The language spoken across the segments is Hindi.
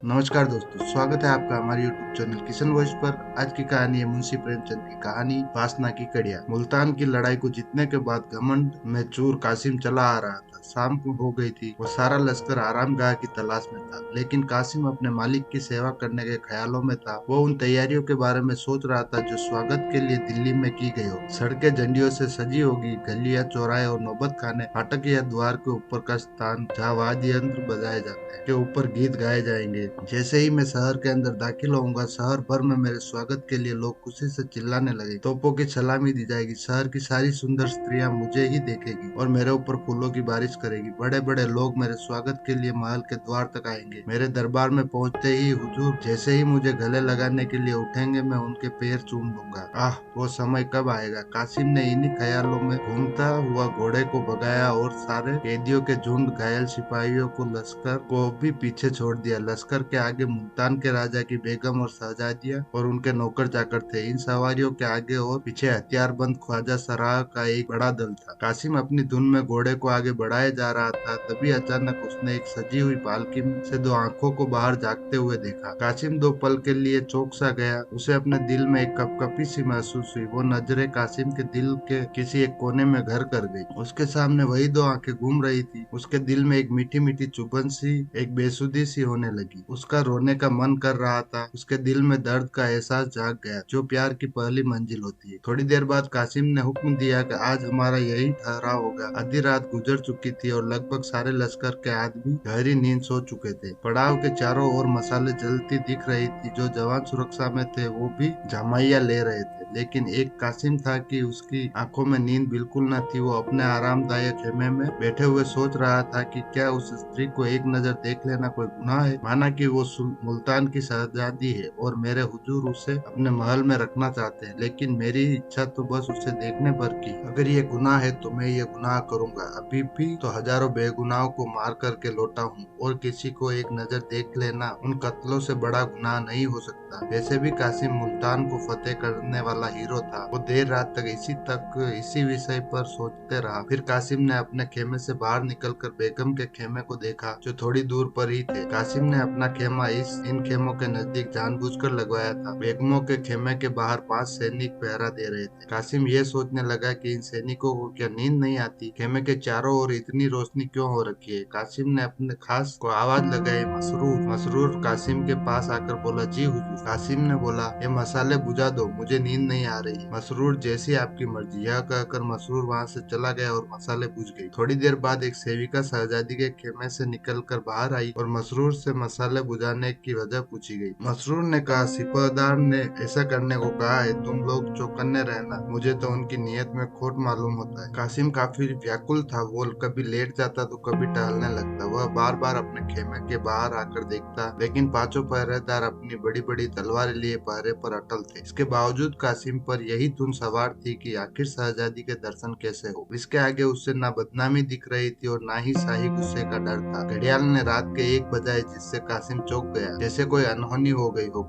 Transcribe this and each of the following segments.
नमस्कार दोस्तों, स्वागत है आपका हमारे YouTube चैनल किशन वॉइस पर। आज की कहानी है मुंशी प्रेमचंद की कहानी वासना की कड़िया। मुल्तान की लड़ाई को जीतने के बाद घमंड में चूर कासिम चला आ रहा था। शाम को हो गई थी। वो सारा लश्कर आरामगाह की तलाश में था, लेकिन कासिम अपने मालिक की सेवा करने के ख्यालों में था। वो उन तैयारियों के बारे में सोच रहा था जो स्वागत के लिए दिल्ली में की गई हो। सड़कें झंडियों से सजी होगी, गलियां, चौराहे और नौबत खाने, फाटक या द्वार के ऊपर का स्थान जहाँ वाद्य यंत्र बजाए जाते हैं, के ऊपर गीत गाए जाएंगे। जैसे ही मैं शहर के अंदर दाखिल होऊंगा, शहर भर में मेरे स्वागत के लिए लोग खुशी से चिल्लाने लगे। तोपों की सलामी दी जाएगी। शहर की सारी सुंदर स्त्रियां मुझे ही देखेगी और मेरे ऊपर फूलों की बारिश करेगी। बड़े बड़े लोग मेरे स्वागत के लिए महल के द्वार तक आएंगे। मेरे दरबार में पहुंचते ही हुजूर जैसे ही मुझे गले लगाने के लिए उठेंगे, मैं उनके पैर चूम लूंगा। आह, वो समय कब आएगा। कासिम ने इन्हीं ख्यालों में घूमता हुआ घोड़े को भगाया और सारे कैदियों के झुंड, घायल सिपाहियों को, लश्कर को भी पीछे छोड़ दिया। लश्कर के आगे मुल्तान के राजा की बेगम और शहजादियां और उनके नौकर चाकर थे। इन सवारियों के आगे और पीछे हथियारबंद ख्वाजा सराह का एक बड़ा दल था। कासिम अपनी धुन में घोड़े को आगे बढ़ाए जा रहा था। तभी अचानक उसने एक सजी हुई पालकी में से दो आंखों को बाहर झांकते हुए देखा। कासिम दो पल के लिए चौंक सा गया। उसे अपने दिल में एक कपकपी सी महसूस हुई। वो नजरें कासिम के दिल के किसी एक कोने में घर कर गई। उसके सामने वही दो आंखें घूम रही थी। उसके दिल में एक मीठी मीठी चुभन सी, एक बेसुधी सी होने लगी। उसका रोने का मन कर रहा था। उसके दिल में दर्द का एहसास जाग गया, जो प्यार की पहली मंजिल होती है। थोड़ी देर बाद कासिम ने हुक्म दिया कि आज हमारा यही ठहराव होगा। आधी रात गुजर चुकी थी और लगभग सारे लश्कर के आदमी गहरी नींद सो चुके थे। पड़ाव के चारों ओर मसाले जलती दिख रही थी। जो जवान सुरक्षा में थे वो भी जमाइया ले रहे थे, लेकिन एक कासिम था कि उसकी आंखों में नींद बिल्कुल न थी। वो अपने आरामदायक खेमे में बैठे हुए सोच रहा था कि क्या उस स्त्री को एक नजर देख लेना कोई गुनाह है। माना कि वो मुल्तान की शहजादी है और मेरे हुजूर उसे अपने महल में रखना चाहते हैं, लेकिन मेरी इच्छा तो बस उसे देखने भर की। अगर ये गुनाह है तो मैं ये गुनाह करूंगा। अभी भी तो हजारों बेगुनाहों को मार करके लौटा हूँ, और किसी को एक नजर देख लेना उन कत्लों से बड़ा गुनाह नहीं हो सकता। वैसे भी कासिम मुल्तान को फतेह करने वाला हीरो था। वो देर रात तक इसी विषय पर सोचते रहा। फिर कासिम ने अपने खेमे से बाहर निकलकर बेगम के खेमे को देखा, जो थोड़ी दूर पर ही थे। कासिम ने अपना खेमा इन खेमों के नजदीक जानबूझकर लगवाया था। बेगमों के खेमे के बाहर 5 सैनिक पहरा दे रहे थे। कासिम ये सोचने लगा कि इन सैनिकों को क्या नींद नहीं आती। खेमे के चारों ओर इतनी रोशनी क्यों हो रखी है। कासिम ने अपने खास को आवाज लगाई, मसरूर। मसरूर कासिम के पास आकर बोला, जी हुजूर। कासिम ने बोला, ये मसाले बुझा दो, मुझे नींद नहीं आ रही। मसरूर, जैसी आपकी मर्जी। यह कहकर मसरूर वहाँ से चला गया और मसाले बुझ गई। थोड़ी देर बाद एक सेविका शहजादी के खेमे से निकलकर बाहर आई और मसरूर से मसाले बुझाने की वजह पूछी गई। मसरूर ने कहा, सिपहदार ने ऐसा करने को कहा है, तुम लोग चौकन्ने रहना। मुझे तो उनकी नीयत में खोट मालूम होता है। कासिम काफी व्याकुल था। वो कभी लेट जाता तो कभी टहलने लगता। वह बार बार अपने खेमे के बाहर आकर देखता, लेकिन पांचों पहरेदार अपनी बड़ी बड़ी तलवारें लिए पहरे पर अटल थे। इसके बावजूद कासिम पर यही धुन सवार थी कि आखिर शहजादी के दर्शन कैसे हो। इसके आगे उससे ना बदनामी दिख रही थी और ना ही शाही गुस्से का डर था। घड़ियाल ने रात के 1 बजाए, जिससे कासिम चौंक गया, जैसे कोई अनहोनी हो गई हो।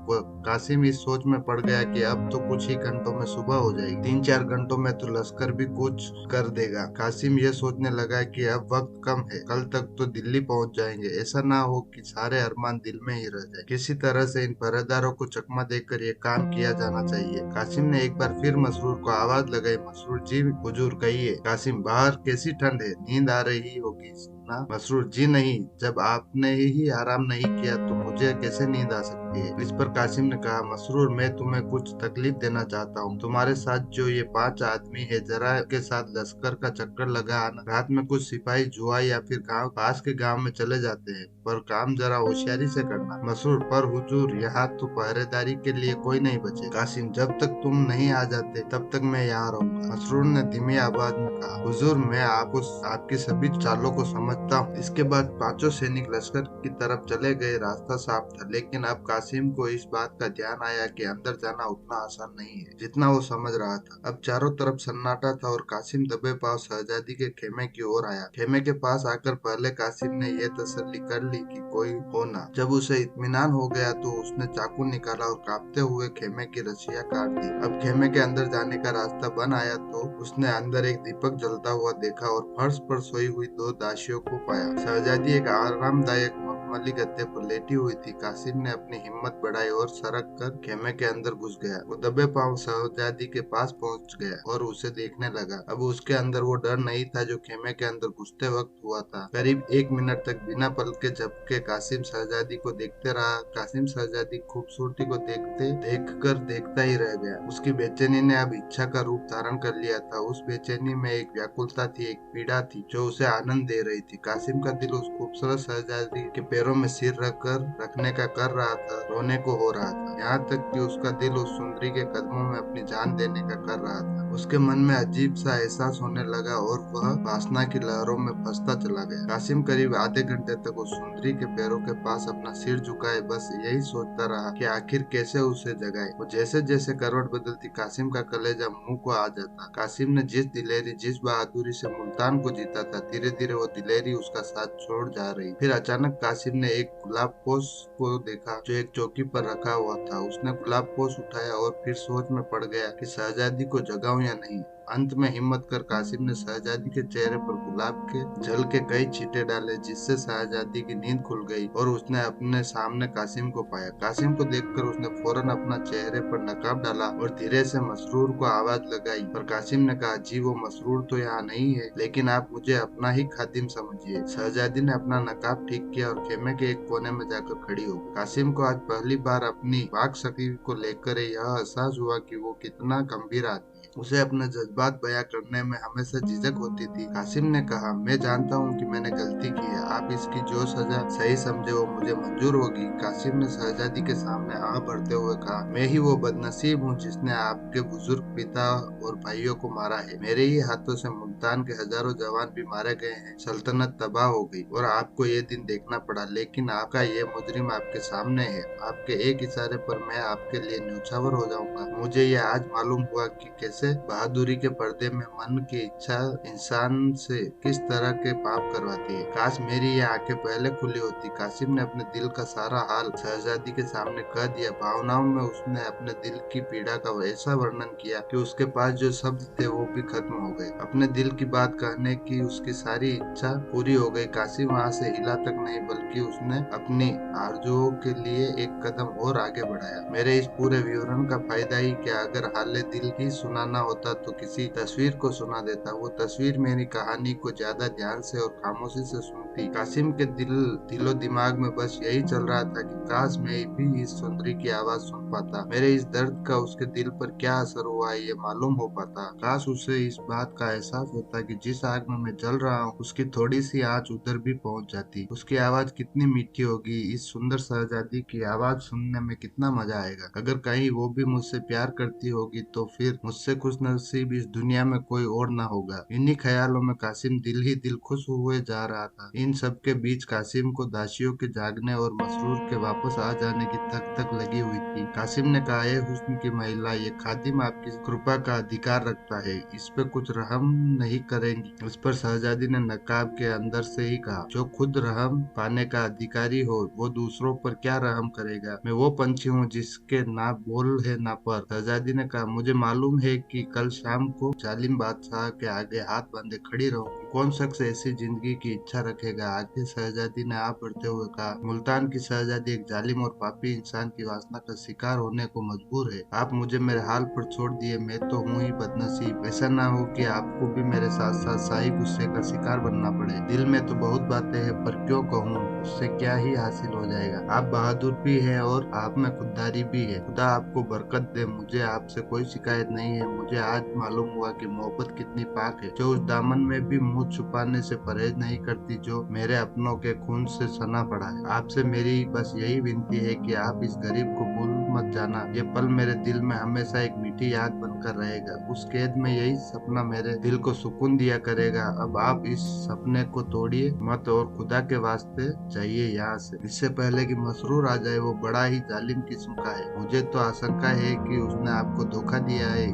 कासिम इस सोच में पड़ गया कि अब तो कुछ ही घंटों में सुबह हो जाएगी। 3-4 घंटों में तो लश्कर भी कुछ कर देगा। कासिम ये सोचने लगा कि अब वक्त कम है, कल तक तो दिल्ली पहुंच जाएंगे। ऐसा ना हो कि सारे अरमान दिल में ही रह जाए। किसी तरह से इन पहरेदारों को चकमा देकर ये काम किया जाना चाहिए। कासिम ने एक बार फिर मसरूर को आवाज लगाई, मसरूर, जी हुजूर कहिए। कासिम, बाहर कैसी ठंड है, नींद आ रही होगी ना। मसरूर, जी नहीं, जब आपने ही आराम नहीं किया तो मुझे कैसे नींद आ सकती है। इस पर कासिम ने कहा, मसरूर, मैं तुम्हें कुछ तकलीफ देना चाहता हूँ। तुम्हारे साथ जो ये 5 आदमी है, जरा के साथ लश्कर का चक्कर लगा आना। रात में कुछ सिपाही जुआ या फिर गांव पास के गांव में चले जाते हैं, पर काम जरा होशियारी से करना। मसरूर, पर हुजूर, यहाँ तो पहरेदारी के लिए कोई नहीं बचे। कासिम, जब तक तुम नहीं आ जाते तब तक मैं यहाँ रहूंगा। मसरूर ने धीमी आवाज में कहा, हुजूर, मैं आपकी सभी चालों को समझता हूँ। इसके बाद पांचों सैनिक लश्कर की तरफ चले गए। रास्ता साफ था, लेकिन अब कासिम को इस बात का ध्यान आया कि अंदर जाना उतना आसान नहीं है जितना वो समझ रहा था। अब चारों तरफ सन्नाटा था और कासिम दबे पांव शहजादी के खेमे की ओर आया। खेमे के पास आकर पहले कासिम ने यह तसल्ली कर ली कि कोई हो ना। जब उसे इत्मीनान हो गया तो उसने चाकू निकाला और कांपते हुए खेमे की रस्सियां काट दी। अब खेमे के अंदर जाने का रास्ता बन आया तो उसने अंदर एक दीपक जलता हुआ देखा और फर्श पर सोई हुई 2 दासियों को पाया। शहजादी एक आरामदायक मखमली गद्दे पर लेटी हुई थी। कासिम ने अपनी हिम्मत बढ़ाई और सरक कर खेमे के अंदर घुस गया। वो दबे पांव शहजादी के पास पहुंच गया और उसे देखने लगा। अब उसके अंदर वो डर नहीं था जो खेमे के अंदर घुसते वक्त हुआ था। करीब 1 मिनट तक बिना पलके झपके कासिम शहजादी को देखते रहा। कासिम शहजादी खूबसूरती को देखता ही रह गया। उसकी बेचैनी ने अब इच्छा का रूप धारण कर लिया था। उस बेचैनी में एक व्याकुलता थी, एक पीड़ा थी जो उसे आनंद दे रही थी। कासिम का दिल उस खूबसूरत शहजादी के पैरों में सिर रखने का कर रहा था, रोने को हो रहा था। यहाँ तक कि उसका दिल उस सुंदरी के कदमों में अपनी जान देने का कर रहा था। उसके मन में अजीब सा एहसास होने लगा और वह वासना की लहरों में फंसता चला गया। कासिम करीब आधे घंटे तक उस सुंदरी के पैरों के पास अपना सिर झुकाए बस यही सोचता रहा कि आखिर कैसे उसे जगाए। वो जैसे जैसे करवट बदलती कासिम का कलेजा मुंह को आ जाता। कासिम ने जिस दिलेरी, जिस बहादुरी से मुल्तान को जीता था, धीरे धीरे वो दिलेरी उसका साथ छोड़ जा रही। फिर अचानक कासिम ने एक गुलाब पोश को देखा जो एक चौकी पर रखा हुआ था। उसने गुलाब पोश उठाया और फिर सोच में पड़ गया कि शहजादी को जगाऊं या नहीं। अंत में हिम्मत कर कासिम ने शहजादी के चेहरे पर गुलाब के जल के कई छींटे डाले, जिससे शहजादी की नींद खुल गई और उसने अपने सामने कासिम को पाया। कासिम को देखकर उसने फौरन अपना चेहरे पर नकाब डाला और धीरे से मसरूर को आवाज लगाई। पर कासिम ने कहा, जी वो मसरूर तो यहाँ नहीं है, लेकिन आप मुझे अपना ही खादिम समझिए। शहजादी ने अपना नकाब ठीक किया और खेमे के एक कोने में जाकर खड़ी हो गई। कासिम को आज पहली बार अपनी वाक शक्ति को लेकर यह एहसास हुआ कि वो कितना गंभीर आदमी है। उसे अपने जज्बात बयां करने में हमेशा झिझक होती थी। कासिम ने कहा, मैं जानता हूँ कि मैंने गलती की है। आप इसकी जो सजा सही समझे वो मुझे मंजूर होगी। कासिम ने शहजादी के सामने आंख भरते हुए कहा, मैं ही वो बदनसीब हूँ जिसने आपके बुजुर्ग पिता और भाइयों को मारा है। मेरे ही हाथों से मुल्तान के हजारों जवान भी मारे गए हैं। सल्तनत तबाह हो गई और आपको ये दिन देखना पड़ा, लेकिन आपका ये मुजरिम आपके सामने है। आपके एक इशारे पर मैं आपके लिए न्यौछावर हो जाऊंगा। मुझे ये आज मालूम हुआ कि कैसे बहादुरी के पर्दे में मन की इच्छा इंसान से किस तरह के पाप करवाती है। काश मेरी ये आंखें पहले खुली होती। कासिम ने अपने दिल का सारा हाल शहजादी के सामने कह दिया। भावनाओं में उसने अपने दिल की पीड़ा का ऐसा वर्णन किया कि उसके पास जो शब्द थे वो भी खत्म हो गए। अपने दिल की बात कहने की उसकी सारी इच्छा पूरी हो गई। कासिम वहाँ से हिला तक नहीं, बल्कि उसने अपनी आरजुओं के लिए एक कदम और आगे बढ़ाया। मेरे इस पूरे विवरण का फायदा ही क्या, अगर हाले दिल ही सुनाना होता तो किसी तस्वीर को सुना देता। वो तस्वीर मेरी कहानी को ज्यादा ध्यान से और खामोशी से सुनती। कासिम के दिलो दिमाग में बस यही चल रहा था कि काश मैं भी इस सुंदरी की आवाज सुन पाता। मेरे इस दर्द का उसके दिल पर क्या असर हुआ है ये मालूम हो पाता। काश उसे इस बात का एहसास होता कि जिस आग में मैं जल रहा हूँ उसकी थोड़ी सी आंच उधर भी पहुंच जाती। उसकी आवाज कितनी मीठी होगी। इस सुंदर शहजादी की आवाज सुनने में कितना मजा आएगा। अगर कहीं वो भी मुझसे प्यार करती होगी तो फिर मुझसे खुश नसीब इस दुनिया में कोई और ना होगा। इन्हीं ख्यालों में कासिम दिल ही दिल खुश हुए जा रहा था। इन सब के बीच कासिम को दासियों के जागने और मसरूर के वापस आ जाने की धक लगी हुई थी। कासिम ने कहा, हुस्न की महिला, ये खादिम आपकी कृपा का अधिकार रखता है, इस पे कुछ रहम नहीं करेंगी। उस पर शहजादी ने नकाब के अंदर से ही कहा, जो खुद रहम पाने का अधिकारी हो वो दूसरों पर क्या रहम करेगा। मैं वो पंछी हूँ जिसके ना बोल है ना पर। शहजादी ने कहा, मुझे मालूम है कि कल शाम को जालिम बादशाह के आगे हाथ बांधे खड़ी रहूंगी। कौन शख्स ऐसी जिंदगी की इच्छा रखेगा। आगे शहजादी ने आप बढ़ते हुए कहा, मुल्तान की शहजादी एक जालिम और पापी इंसान की वासना का शिकार होने को मजबूर है। आप मुझे मेरे हाल पर छोड़ दिए, मैं तो हूँ ही बदनसीब। ऐसा ना हो कि आपको भी मेरे साथ साथ शाही गुस्से का शिकार बनना पड़े। दिल में तो बहुत बातें हैं, पर क्यों कहूँ, उससे क्या ही हासिल हो जाएगा। आप बहादुर भी है और आप में खुददारी भी है। खुदा आपको बरकत दे। मुझे आपसे कोई शिकायत नहीं है। मुझे आज मालूम हुआ कि मोहब्बत कितनी पाक है, जो उस दामन में भी मुंह छुपाने से परहेज नहीं करती, जो मेरे अपनों के खून से सना पड़ा है। आपसे मेरी बस यही विनती है कि आप इस गरीब को भूल मत जाना। ये पल मेरे दिल में हमेशा एक मीठी याद बनकर रहेगा। उस कैद में यही सपना मेरे दिल को सुकून दिया करेगा। अब आप इस सपने को तोड़िए मत और खुदा के वास्ते जाइए यहाँ से, इससे पहले कि मसरूर आ जाए। वो बड़ा ही जालिम किस्म का है। मुझे तो आशंका है कि उसने आपको धोखा दिया है।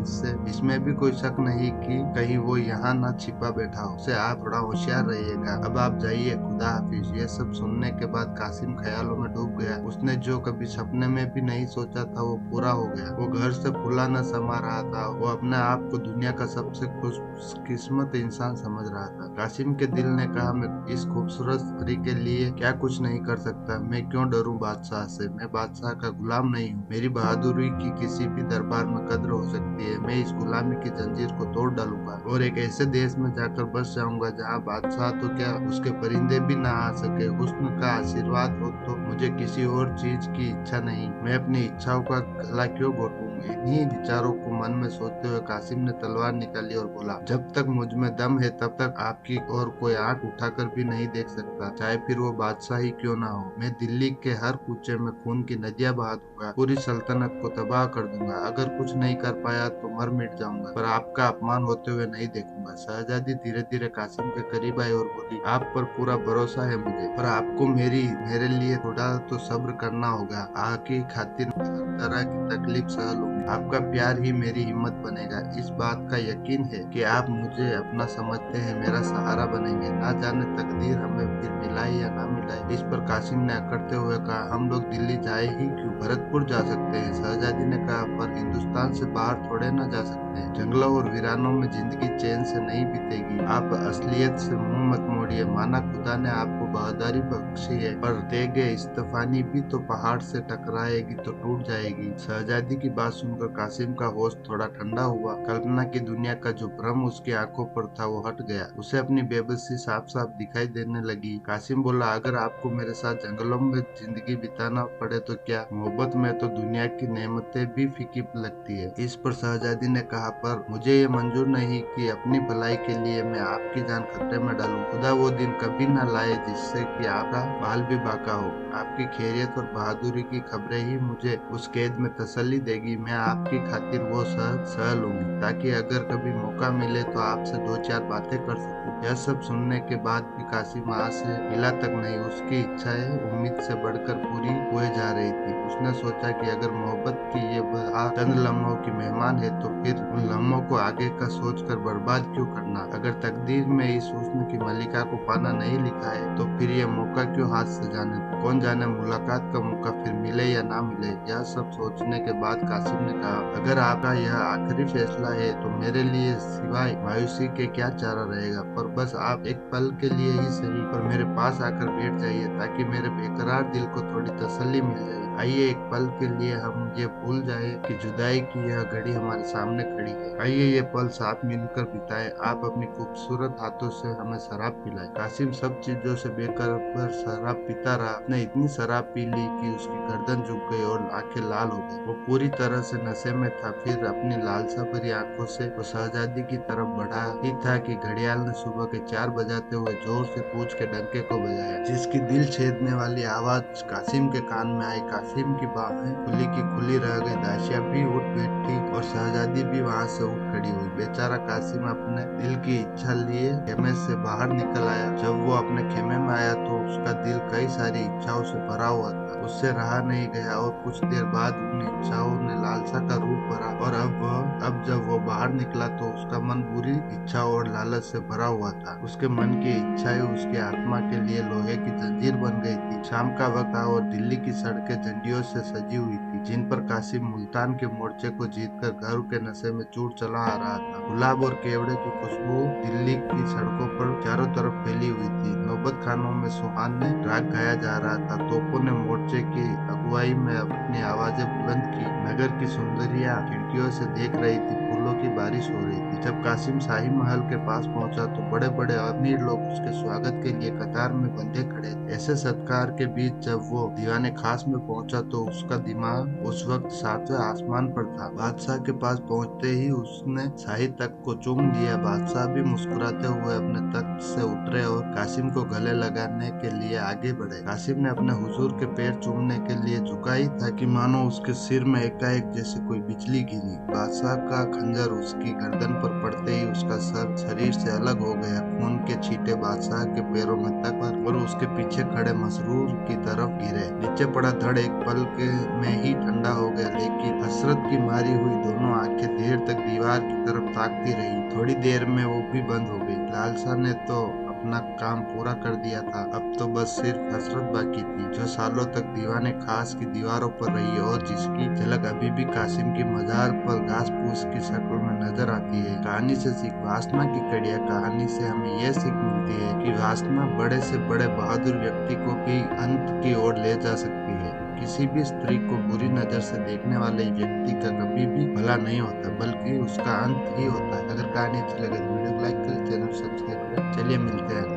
इसमें भी कोई शक नहीं कि कहीं वो यहाँ न छिपा बैठा हो। उसे आप थोड़ा होशियार रहिएगा। अब आप जाइए, खुदा हाफिज। ये सब सुनने के बाद कासिम ख्यालों में डूब गया। उसने जो कभी सपने में भी नहीं सोचा था वो पूरा हो गया। वो घर से फूला न समा रहा था। वो अपने आप को दुनिया का सबसे खुशकिस्मत इंसान समझ रहा था। कासिम के दिल ने कहा, मैं इस खूबसूरत स्त्री के लिए क्या कुछ नहीं कर सकता। मैं क्यों डरूं बादशाह से? मैं बादशाह का गुलाम नहीं हूँ। मेरी बहादुरी की किसी भी दरबार में कद्र हो सकती है। मैं इस गुलामी की जंजीर को तोड़ डालूंगा और एक ऐसे देश में जाकर बस जाऊंगा जहाँ बादशाह तो क्या उसके परिंदे भी ना आ सके। हुस्न का आशीर्वाद हो तो मुझे किसी और चीज की इच्छा नहीं। मैं अपनी इच्छाओं का गला क्यों घोटूं? इन्हीं विचारों को मन में सोचते हुए कासिम ने तलवार निकाली और बोला, जब तक मुझ में दम है तब तक आपकी और कोई आंख उठाकर भी नहीं देख सकता, चाहे फिर वो बादशाह ही क्यों ना हो। मैं दिल्ली के हर कूचे में खून की नदियां बहा दूंगा, पूरी सल्तनत को तबाह कर दूंगा। अगर कुछ नहीं कर पाया तो मर मिट जाऊंगा, पर आपका अपमान होते हुए नहीं देखूंगा। शहजादी धीरे धीरे कासिम के करीब आई और बोली, आप पर पूरा भरोसा है मुझे, पर आपको मेरे लिए थोड़ा तो सब्र करना होगा। आपकी खातिर हर तरह की तकलीफ सह लूंगी। आपका प्यार ही मेरी हिम्मत बनेगा। इस बात का यकीन है कि आप मुझे अपना समझते हैं, मेरा सहारा बनेंगे। ना जाने तकदीर हमें फिर मिलाए या ना मिलाए। इस पर कासिम ने अकड़ते हुए कहा, हम लोग दिल्ली जाए ही क्यों? भरतपुर जा सकते हैं। शहजादी ने कहा, पर हिंदुस्तान से बाहर थोड़े ना जा सकते हैं। जंगलों और वीरानों में जिंदगी चैन से नहीं बीतेगी। आप असलियत से मुंह मत मोड़िए। माना खुदा ने आपको बहादुरी बख्शी है, पर देगे इस्तफानी भी तो पहाड़ से टकराएगी तो टूट जाएगी। शहजादी की बात सुनकर कासिम का होश थोड़ा ठंडा हुआ। कल्पना की दुनिया का जो भ्रम उसकी आंखों पर था वो हट गया। उसे अपनी बेबसी साफ साफ दिखाई देने लगी। कासिम बोला, अगर आपको मेरे साथ जंगलों में जिंदगी बिताना पड़े तो क्या? मोहब्बत में तो दुनिया की नेमतें भी फीकी लगती है। इस पर शहजादी ने कहा, पर मुझे ये मंजूर नहीं कि अपनी भलाई के लिए मैं आपकी जान खतरे में डालूं। खुदा वो दिन कभी न लाए जिससे कि आपका बाल भी बाका हो। आपकी खैरियत और बहादुरी की खबरें ही मुझे उस कैद में तसल्ली देगी। मैं आपकी खातिर वो सह लूंगी, ताकि अगर कभी मौका मिले तो आपसे दो चार बातें कर सकूं। यह सब सुनने के बाद भी कासिम आज से हिला तक नहीं। उसकी इच्छाएं उम्मीद से बढ़कर पूरी हुए जा रही थी। उसने सोचा कि अगर मोहब्बत की ये बहार चंद लम्हों की मेहमान है तो फिर उन लम्हों को आगे का सोचकर बर्बाद क्यों करना। अगर तकदीर में इस हुस्न की मलिका को पाना नहीं लिखा है तो फिर ये मौका क्यों हाथ से जाने। कौन जाने मुलाकात का मौका फिर मिले या ना मिले। यह सब सोचने के बाद कासिम ने कहा, अगर आपका यह आखिरी फैसला है तो मेरे लिए सिवाय मायूसी के क्या चारा रहेगा। पर बस आप एक पल के लिए ही सही पर मेरे पास आकर बैठ जाइए, ताकि मेरे बेकरार दिल को थोड़ी तसल्ली मिल जाए। आइए एक पल के लिए हम ये भूल जाए कि जुदाई की यह घड़ी हमारे सामने खड़ी है। आइए ये पल साथ मिलकर बिताए। आप अपनी खूबसूरत हाथों से हमें शराब पिलाए। कासिम सब चीजों से बेखबर शराब पीता रहा। उसने इतनी शराब पी ली कि उसकी गर्दन झुक गई और आंखें लाल हो गई। वो पूरी तरह से नशे में था। फिर अपनी लालसा भरी आंखों से वो शहजादी की तरफ बढ़ा ही था कि घड़ियाल ने सुबह के 4 बजाते हुए जोर से पूछ के डंके को बजाया, जिसकी दिल छेदने वाली आवाज कासिम के कान में आई। कासिम की बाहें खुली की खुली रह गई। दासिया भी उठ बैठी और शहजादी भी वहां से उठ खड़ी हुई। बेचारा कासिम अपने दिल की इच्छा लिए खेमे से बाहर निकल आया। जब वो अपने खेमे में आया तो उसका दिल कई सारी इच्छाओं से भरा हुआ था। उससे रहा नहीं गया और कुछ देर बाद उन इच्छाओं ने लालसा का रूप भरा। और अब जब वो बाहर निकला तो उसका मन बुरी इच्छाओं और लालच से भरा हुआ था। उसके मन की इच्छाएं उसकी आत्मा के लिए लोहे की जंजीर बन गई थी। शाम का वक्त था और दिल्ली की सड़कें झंडियों से सजी हुई थी, जिन पर कासिम मुल्तान के मोर्चे को जीतकर घर के नशे में चूर चला आ रहा था। गुलाब और केवड़े की खुशबू दिल्ली की सड़कों पर चारों तरफ फैली हुई थी। नौबत खानों में सुहाने राग गाया जा रहा था। तोपों ने मोर्चे की अगुवाई में अपनी आवाजें बुलंद की। नगर की सुंदरियां खिड़कियों से देख रही थी। फूलों की बारिश हो रही थी। जब कासिम शाही महल के पास पहुंचा तो बड़े बड़े अमीर लोग उसके स्वागत के लिए कतार में बंधे खड़े थे। ऐसे सत्कार के बीच जब वो दीवाने खास में पहुंचा तो उसका दिमाग उस वक्त सातवें आसमान पर था। बादशाह के पास पहुंचते ही उसने शाही तख्त को चूम लिया। बादशाह भी मुस्कुराते हुए अपने तख्त से उतरे और कासिम को गले लगाने के लिए आगे बढ़े। कासिम ने अपने हुजूर के पैर चूमने के लिए झुका ही था कि कि मानो उसके सिर में एकाएक जैसे कोई बिजली गिरी। बादशाह का खंजर उसकी गर्दन पर पड़ते ही उसका सर शरीर से अलग हो गया। खून के छींटे बादशाह के पैरों में तक और उसके पीछे खड़े मसरूर की तरफ गिरे। नीचे पड़ा धड़ एक पल के में ही ठंडा हो गया, लेकिन हसरत की मारी हुई दोनों आंखें देर तक दीवार की तरफ ताकती रही। थोड़ी देर में वो भी बंद हो गई। लालसा ने तो अपना काम पूरा कर दिया था, अब तो बस सिर्फ हसरत बाकी थी, जो सालों तक दीवाने खास की दीवारों पर रही और जिसकी झलक अभी भी कासिम की मजार पर घास फूस की शक्ल में नजर आती है। कहानी से सीख वासना की कड़िया। कहानी से हमें यह सीख मिलती है कि वासना बड़े से बड़े बहादुर व्यक्ति को भी अंत की ओर ले जा सकती है। किसी भी स्त्री को बुरी नजर से देखने वाले व्यक्ति का कभी भी भला नहीं होता, बल्कि उसका अंत ही होता है। अगर कहानी अच्छी लगे तो वीडियो को लाइक करें, चैनल सब्सक्राइब करें। चलिए मिलते हैं।